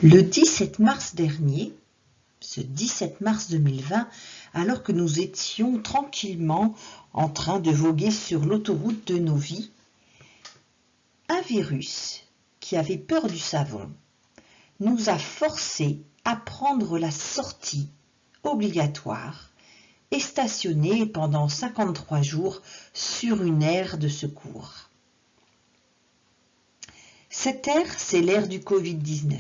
Le 17 mars dernier, ce 17 mars 2020, alors que nous étions tranquillement en train de voguer sur l'autoroute de nos vies, un virus qui avait peur du savon nous a forcés à prendre la sortie obligatoire et stationner pendant 53 jours sur une aire de secours. Cette aire, c'est l'ère du Covid-19.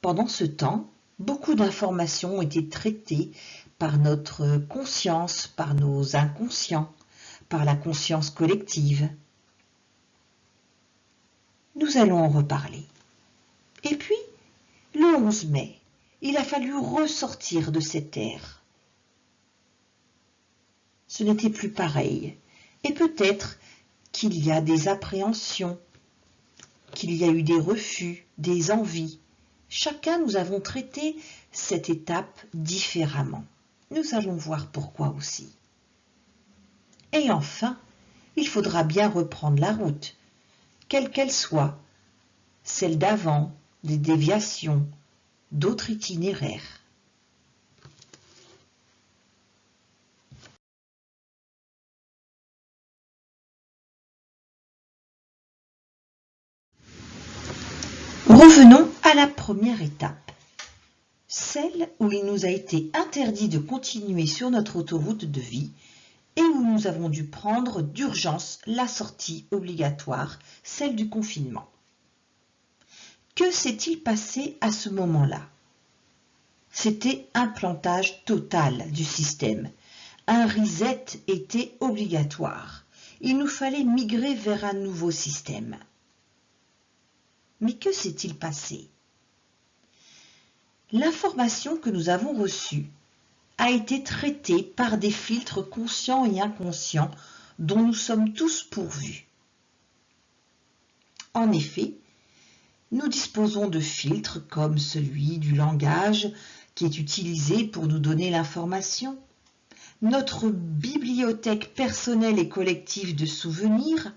Pendant ce temps, beaucoup d'informations ont été traitées par notre conscience, par nos inconscients, par la conscience collective. Nous allons en reparler. Et puis, le 11 mai, il a fallu ressortir de cette ère. Ce n'était plus pareil. Et peut-être qu'il y a des appréhensions, qu'il y a eu des refus, des envies. Chacun, nous avons traité cette étape différemment. Nous allons voir pourquoi aussi. Et enfin, il faudra bien reprendre la route, quelle qu'elle soit, celle d'avant, des déviations, d'autres itinéraires. Revenons à la première étape, celle où il nous a été interdit de continuer sur notre autoroute de vie et où nous avons dû prendre d'urgence la sortie obligatoire, celle du confinement. Que s'est-il passé à ce moment-là? C'était un plantage total du système. Un reset était obligatoire. Il nous fallait migrer vers un nouveau système. Mais que s'est-il passé? L'information que nous avons reçue a été traitée par des filtres conscients et inconscients dont nous sommes tous pourvus. En effet, nous disposons de filtres comme celui du langage qui est utilisé pour nous donner l'information, notre bibliothèque personnelle et collective de souvenirs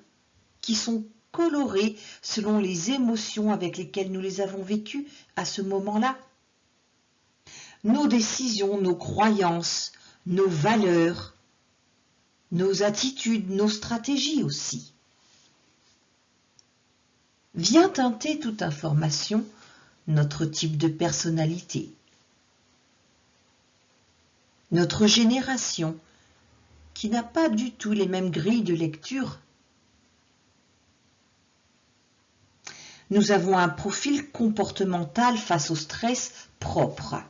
qui sont colorés selon les émotions avec lesquelles nous les avons vécues à ce moment-là. Nos décisions, nos croyances, nos valeurs, nos attitudes, nos stratégies aussi. Vient teinter toute information notre type de personnalité, notre génération qui n'a pas du tout les mêmes grilles de lecture. Nous avons un profil comportemental face au stress propre.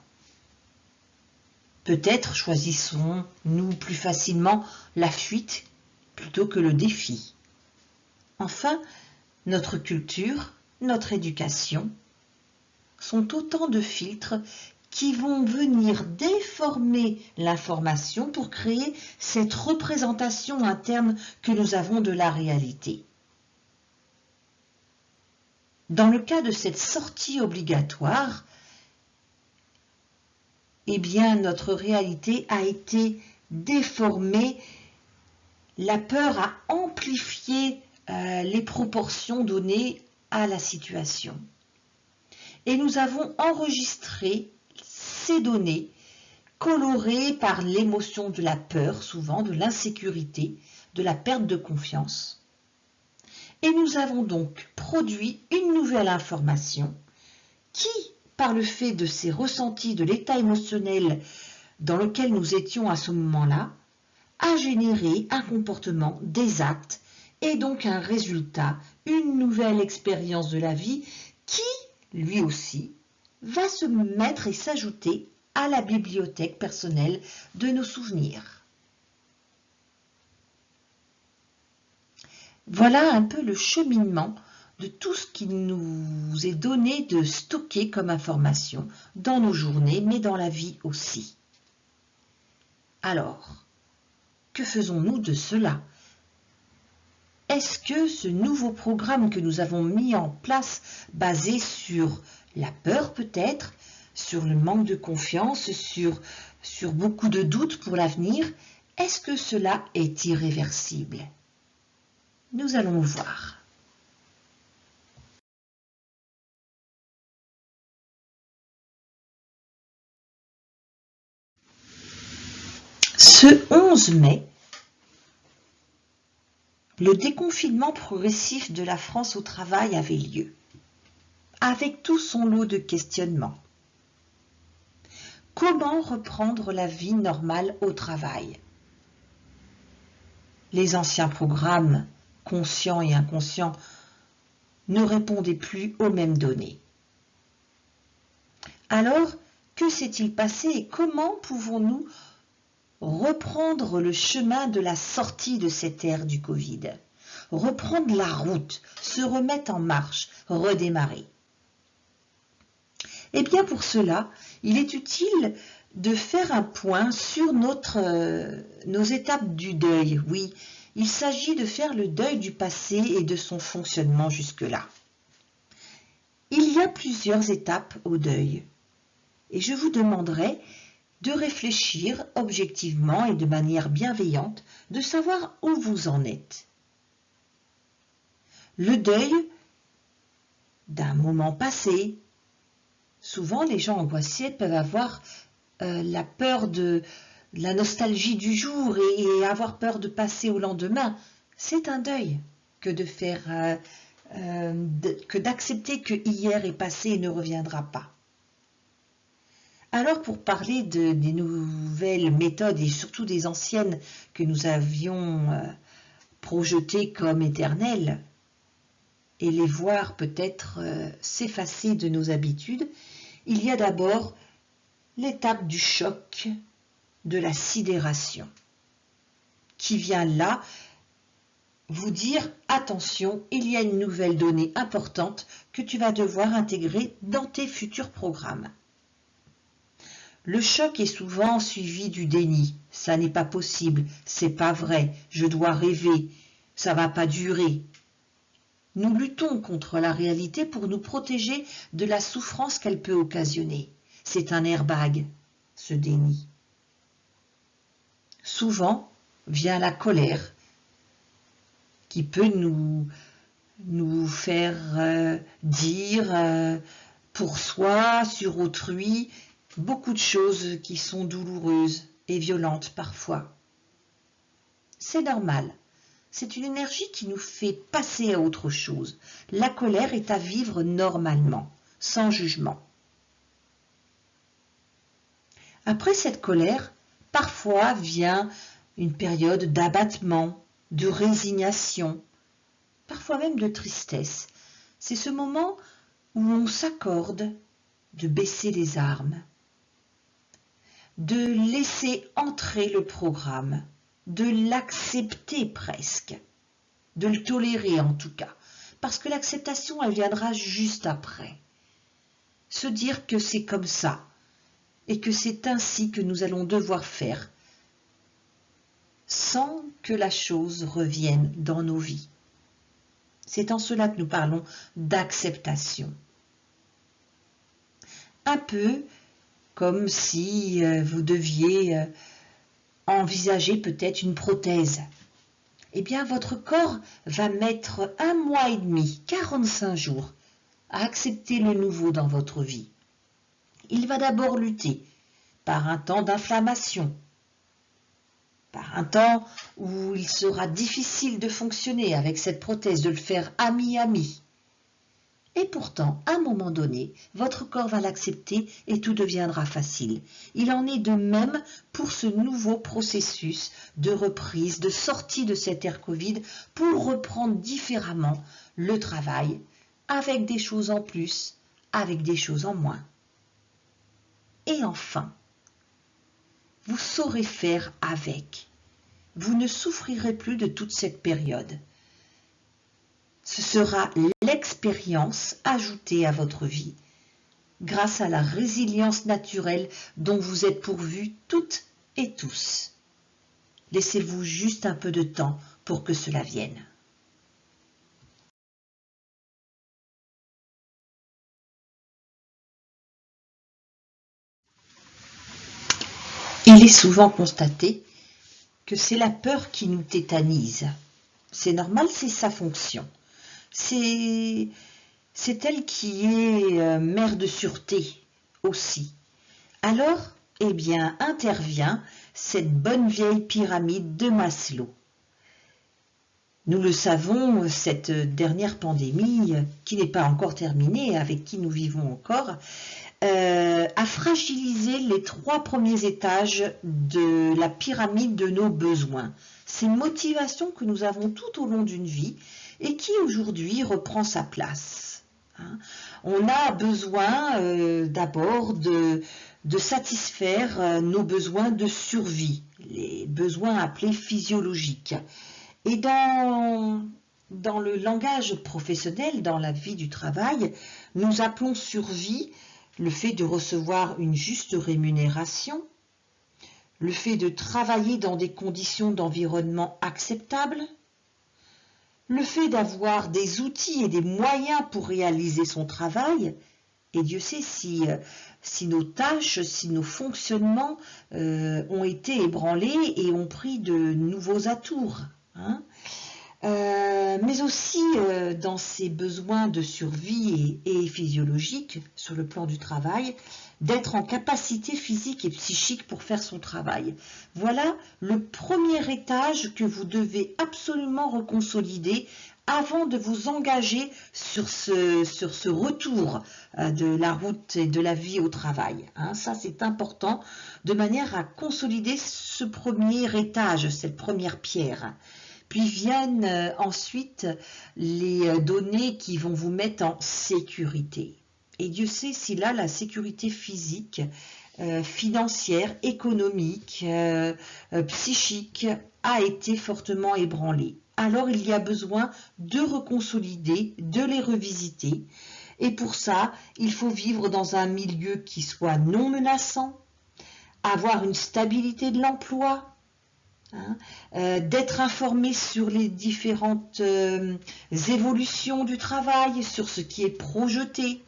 Peut-être choisissons-nous plus facilement la fuite plutôt que le défi. Enfin, notre culture, notre éducation sont autant de filtres qui vont venir déformer l'information pour créer cette représentation interne que nous avons de la réalité. Dans le cas de cette sortie obligatoire, eh bien, notre réalité a été déformée. La peur a amplifié les proportions données à la situation. Et nous avons enregistré ces données colorées par l'émotion de la peur, souvent de l'insécurité, de la perte de confiance. Et nous avons donc produit une nouvelle information qui, par le fait de ces ressentis, de l'état émotionnel dans lequel nous étions à ce moment-là, a généré un comportement, des actes et donc un résultat, une nouvelle expérience de la vie qui, lui aussi, va se mettre et s'ajouter à la bibliothèque personnelle de nos souvenirs. Voilà un peu le cheminement de tout ce qui nous est donné de stocker comme information dans nos journées, mais dans la vie aussi. Alors, que faisons-nous de cela? Est-ce que ce nouveau programme que nous avons mis en place, basé sur la peur peut-être, sur le manque de confiance, sur beaucoup de doutes pour l'avenir, est-ce que cela est irréversible? Nous allons voir. Ce 11 mai, le déconfinement progressif de la France au travail avait lieu, avec tout son lot de questionnements. Comment reprendre la vie normale au travail? Les anciens programmes, conscients et inconscients, ne répondaient plus aux mêmes données. Alors, que s'est-il passé et comment pouvons-nous reprendre le chemin de la sortie de cette ère du Covid? Reprendre la route, se remettre en marche, redémarrer. Eh bien, pour cela, il est utile de faire un point sur nos étapes du deuil. Oui, il s'agit de faire le deuil du passé et de son fonctionnement jusque-là. Il y a plusieurs étapes au deuil et je vous demanderai de réfléchir objectivement et de manière bienveillante, de savoir où vous en êtes. Le deuil d'un moment passé. Souvent, les gens angoissés peuvent avoir la peur de la nostalgie du jour et avoir peur de passer au lendemain. C'est un deuil que d'accepter que hier est passé et ne reviendra pas. Alors, pour parler des nouvelles méthodes et surtout des anciennes que nous avions projetées comme éternelles, et les voir peut-être s'effacer de nos habitudes, il y a d'abord l'étape du choc, de la sidération, qui vient là vous dire « Attention, il y a une nouvelle donnée importante que tu vas devoir intégrer dans tes futurs programmes. » Le choc est souvent suivi du déni. « Ça n'est pas possible, c'est pas vrai, je dois rêver, ça va pas durer. » Nous luttons contre la réalité pour nous protéger de la souffrance qu'elle peut occasionner. C'est un airbag, ce déni. Souvent vient la colère qui peut nous faire dire pour soi, sur autrui, beaucoup de choses qui sont douloureuses et violentes parfois. C'est normal. C'est une énergie qui nous fait passer à autre chose. La colère est à vivre normalement, sans jugement. Après cette colère, parfois vient une période d'abattement, de résignation, parfois même de tristesse. C'est ce moment où on s'accorde de baisser les armes, de laisser entrer le programme, de l'accepter presque, de le tolérer en tout cas, parce que l'acceptation, elle viendra juste après. Se dire que c'est comme ça, et que c'est ainsi que nous allons devoir faire, sans que la chose revienne dans nos vies. C'est en cela que nous parlons d'acceptation. Un peu comme si vous deviez envisager peut-être une prothèse. Eh bien, votre corps va mettre 1 mois et demi, 45 jours, à accepter le nouveau dans votre vie. Il va d'abord lutter par un temps d'inflammation, par un temps où il sera difficile de fonctionner avec cette prothèse, de le faire à mi-ami. Et pourtant, à un moment donné, votre corps va l'accepter et tout deviendra facile. Il en est de même pour ce nouveau processus de reprise, de sortie de cette ère Covid, pour reprendre différemment le travail, avec des choses en plus, avec des choses en moins. Et enfin, vous saurez faire avec. Vous ne souffrirez plus de toute cette période. Ce sera l'expérience ajoutée à votre vie, grâce à la résilience naturelle dont vous êtes pourvus toutes et tous. Laissez-vous juste un peu de temps pour que cela vienne. Il est souvent constaté que c'est la peur qui nous tétanise. C'est normal, c'est sa fonction. C'est elle qui est mère de sûreté aussi. Alors, eh bien, intervient cette bonne vieille pyramide de Maslow. Nous le savons, cette dernière pandémie, qui n'est pas encore terminée, avec qui nous vivons encore, a fragilisé les 3 premiers étages de la pyramide de nos besoins. Ces motivations que nous avons tout au long d'une vie et qui aujourd'hui reprend sa place. On a besoin d'abord de satisfaire nos besoins de survie, les besoins appelés physiologiques. Et dans le langage professionnel, dans la vie du travail, nous appelons survie le fait de recevoir une juste rémunération, le fait de travailler dans des conditions d'environnement acceptables, le fait d'avoir des outils et des moyens pour réaliser son travail. Et Dieu sait si nos tâches, si nos fonctionnements ont été ébranlés et ont pris de nouveaux atours. Mais aussi dans ces besoins de survie et physiologiques sur le plan du travail, d'être en capacité physique et psychique pour faire son travail. Voilà le premier étage que vous devez absolument reconsolider avant de vous engager sur ce retour de la route et de la vie au travail. Ça, c'est important, de manière à consolider ce premier étage, cette première pierre. Puis viennent ensuite les données qui vont vous mettre en sécurité. Et Dieu sait si là, la sécurité physique, financière, économique, psychique a été fortement ébranlée. Alors il y a besoin de reconsolider, de les revisiter. Et pour ça, il faut vivre dans un milieu qui soit non menaçant, avoir une stabilité de l'emploi, d'être informé sur les différentes évolutions du travail, sur ce qui est projeté.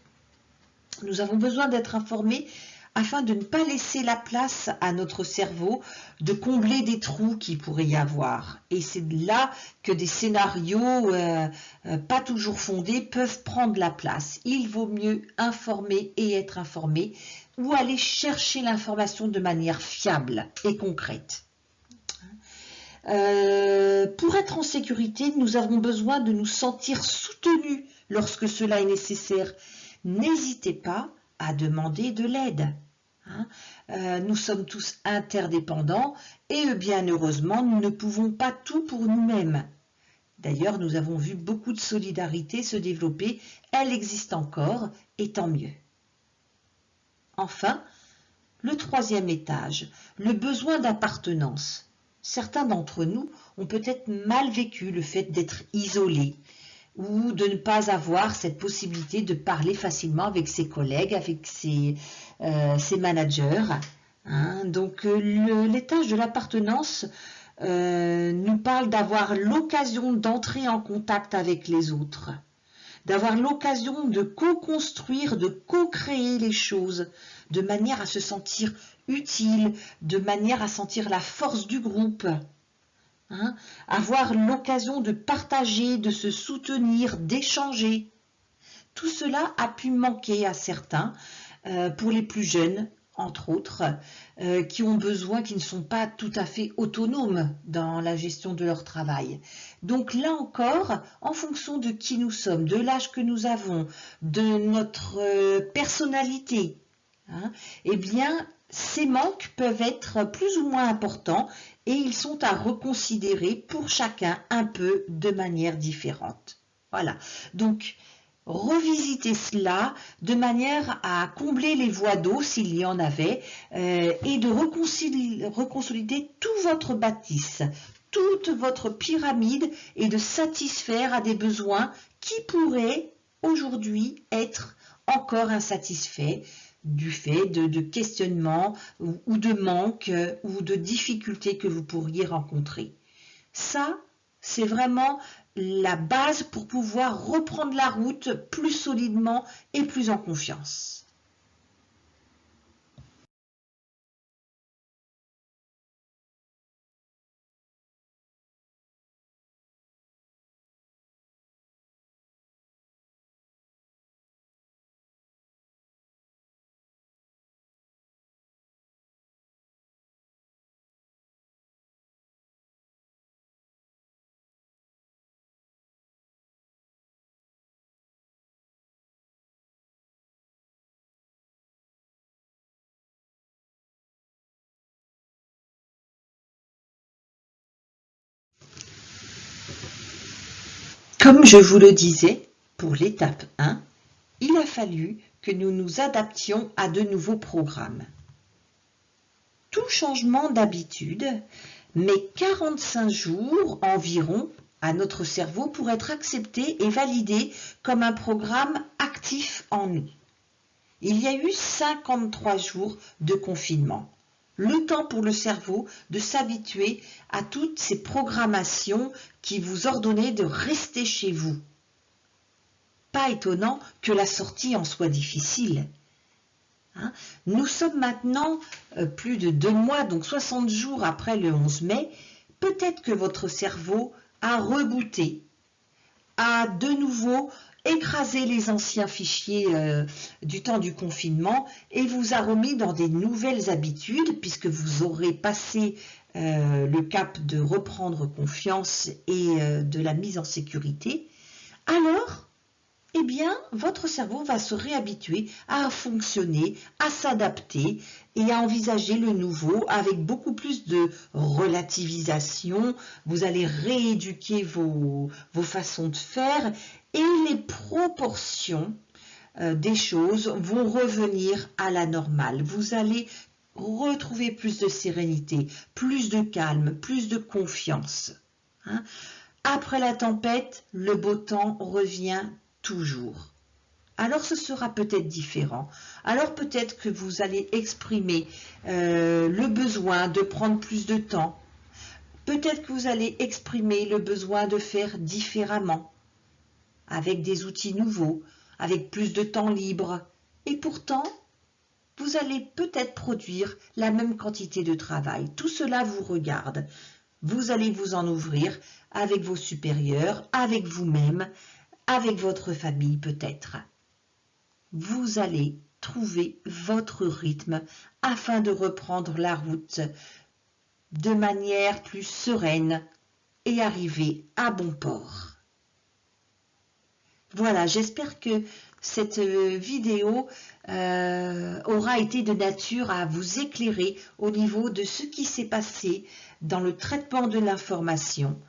Nous avons besoin d'être informés afin de ne pas laisser la place à notre cerveau de combler des trous qu'il pourrait y avoir. Et c'est là que des scénarios pas toujours fondés peuvent prendre la place. Il vaut mieux informer et être informé ou aller chercher l'information de manière fiable et concrète. Pour être en sécurité, nous avons besoin de nous sentir soutenus lorsque cela est nécessaire. N'hésitez pas à demander de l'aide. Nous sommes tous interdépendants et bien heureusement, nous ne pouvons pas tout pour nous-mêmes. D'ailleurs, nous avons vu beaucoup de solidarité se développer. Elle existe encore et tant mieux. Enfin, le 3e étage, le besoin d'appartenance. Certains d'entre nous ont peut-être mal vécu le fait d'être isolés ou de ne pas avoir cette possibilité de parler facilement avec ses collègues, avec ses managers. Donc l'étage de l'appartenance nous parle d'avoir l'occasion d'entrer en contact avec les autres, d'avoir l'occasion de co-construire, de co-créer les choses, de manière à se sentir utile, de manière à sentir la force du groupe. Avoir l'occasion de partager, de se soutenir, d'échanger. Tout cela a pu manquer à certains, pour les plus jeunes, entre autres, qui ont besoin, qui ne sont pas tout à fait autonomes dans la gestion de leur travail. Donc là encore, en fonction de qui nous sommes, de l'âge que nous avons, de notre personnalité, eh bien, ces manques peuvent être plus ou moins importants et ils sont à reconsidérer pour chacun un peu de manière différente. Voilà, donc revisiter cela de manière à combler les voies d'eau s'il y en avait et de reconsolider tout votre bâtisse, toute votre pyramide et de satisfaire à des besoins qui pourraient aujourd'hui être encore insatisfaits du fait de questionnements ou de manques ou de difficultés que vous pourriez rencontrer. Ça, c'est vraiment la base pour pouvoir reprendre la route plus solidement et plus en confiance. Comme je vous le disais, pour l'étape 1, il a fallu que nous nous adaptions à de nouveaux programmes. Tout changement d'habitude met 45 jours environ à notre cerveau pour être accepté et validé comme un programme actif en nous. Il y a eu 53 jours de confinement. Le temps pour le cerveau de s'habituer à toutes ces programmations qui vous ordonnaient de rester chez vous. Pas étonnant que la sortie en soit difficile. Nous sommes maintenant plus de 2 mois, donc 60 jours après le 11 mai. Peut-être que votre cerveau a rebooté, a de nouveau écrasé les anciens fichiers du temps du confinement et vous a remis dans des nouvelles habitudes puisque vous aurez passé le cap de reprendre confiance et de la mise en sécurité. Alors, eh bien, votre cerveau va se réhabituer à fonctionner, à s'adapter et à envisager le nouveau avec beaucoup plus de relativisation. Vous allez rééduquer vos façons de faire et les proportions des choses vont revenir à la normale. Vous allez retrouver plus de sérénité, plus de calme, plus de confiance. Après la tempête, le beau temps revient toujours. Alors ce sera peut-être différent. Alors peut-être que vous allez exprimer le besoin de prendre plus de temps. Peut-être que vous allez exprimer le besoin de faire différemment, avec des outils nouveaux, avec plus de temps libre. Et pourtant, vous allez peut-être produire la même quantité de travail. Tout cela vous regarde. Vous allez vous en ouvrir avec vos supérieurs, avec vous-même, avec votre famille peut-être. Vous allez trouver votre rythme afin de reprendre la route de manière plus sereine et arriver à bon port. Voilà, j'espère que cette vidéo aura été de nature à vous éclairer au niveau de ce qui s'est passé dans le traitement de l'information.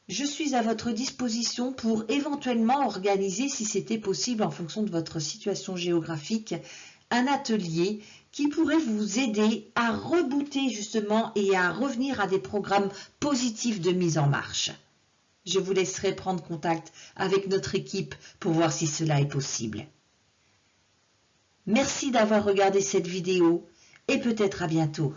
Je suis à votre disposition pour éventuellement organiser, si c'était possible en fonction de votre situation géographique, un atelier qui pourrait vous aider à rebooter justement et à revenir à des programmes positifs de mise en marche. Je vous laisserai prendre contact avec notre équipe pour voir si cela est possible. Merci d'avoir regardé cette vidéo et peut-être à bientôt.